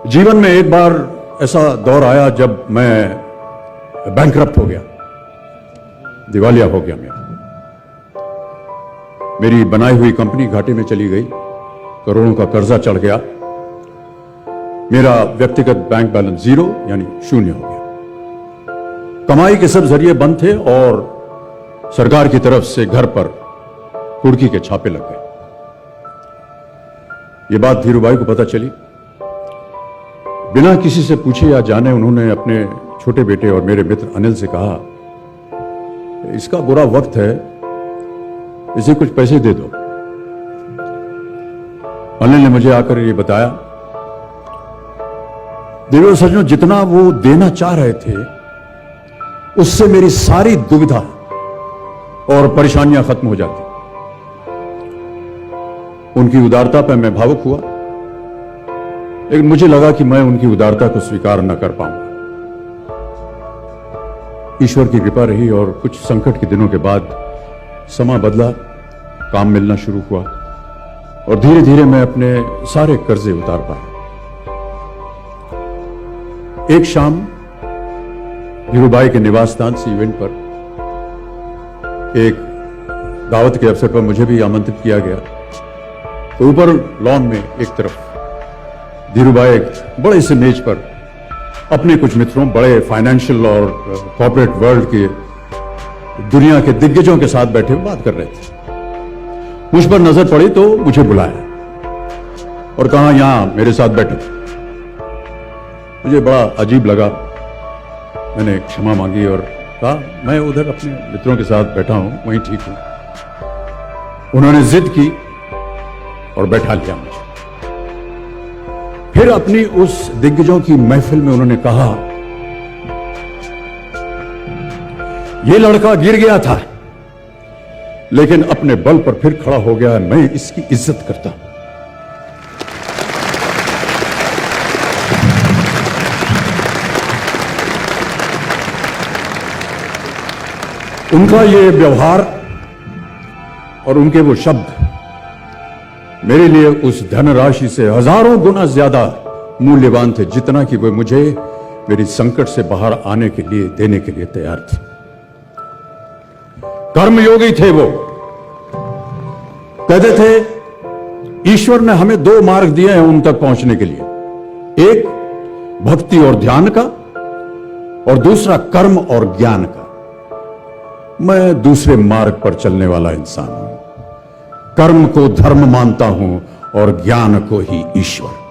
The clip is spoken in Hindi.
जीवन में एक बार ऐसा दौर आया जब मैं बैंकरप्ट हो गया, दिवालिया हो गया। मेरी बनाई हुई कंपनी घाटे में चली गई, करोड़ों का कर्जा चढ़ गया, मेरा व्यक्तिगत बैंक बैलेंस जीरो यानी शून्य हो गया। कमाई के सब जरिए बंद थे और सरकार की तरफ से घर पर कुर्की के छापे लग गए। ये बात धीरूभाई को पता चली। बिना किसी से पूछे या जाने उन्होंने अपने छोटे बेटे और मेरे मित्र अनिल से कहा, इसका बुरा वक्त है, इसे कुछ पैसे दे दो। अनिल ने मुझे आकर ये बताया, देखो सज्जनों, जितना वो देना चाह रहे थे उससे मेरी सारी दुविधा और परेशानियां खत्म हो जाती। उनकी उदारता पर मैं भावुक हुआ, लेकिन मुझे लगा कि मैं उनकी उदारता को स्वीकार न कर पाऊंगा। ईश्वर की कृपा रही और कुछ संकट के दिनों के बाद समा बदला, काम मिलना शुरू हुआ और धीरे धीरे मैं अपने सारे कर्जे उतार पाया। एक शाम धीरूभाई के निवास स्थान से इवेंट पर एक दावत के अवसर पर मुझे भी आमंत्रित किया गया। तो ऊपर लॉन में एक तरफ धीरूभाई एक बड़े से मेज पर अपने कुछ मित्रों, बड़े फाइनेंशियल और कॉर्पोरेट वर्ल्ड के दुनिया के दिग्गजों के साथ बैठे बात कर रहे थे। मुझ पर नजर पड़ी तो मुझे बुलाया और कहा, यहां मेरे साथ बैठो। मुझे बड़ा अजीब लगा, मैंने क्षमा मांगी और कहा, मैं उधर अपने मित्रों के साथ बैठा हूं, वहीं ठीक हूं। उन्होंने जिद की और बैठा लिया मुझे। फिर अपनी उस दिग्गजों की महफिल में उन्होंने कहा, यह लड़का गिर गया था लेकिन अपने बल पर फिर खड़ा हो गया, मैं इसकी इज्जत करता हूं। उनका ये व्यवहार और उनके वो शब्द मेरे लिए उस धनराशि से हजारों गुना ज्यादा मूल्यवान थे, जितना कि वे मुझे मेरी संकट से बाहर आने के लिए देने के लिए तैयार थे। कर्मयोगी थे वो। कहते थे, ईश्वर ने हमें दो मार्ग दिए हैं उन तक पहुंचने के लिए, एक भक्ति और ध्यान का और दूसरा कर्म और ज्ञान का। मैं दूसरे मार्ग पर चलने वाला इंसान हूं। कर्म को धर्म मानता हूं और ज्ञान को ही ईश्वर।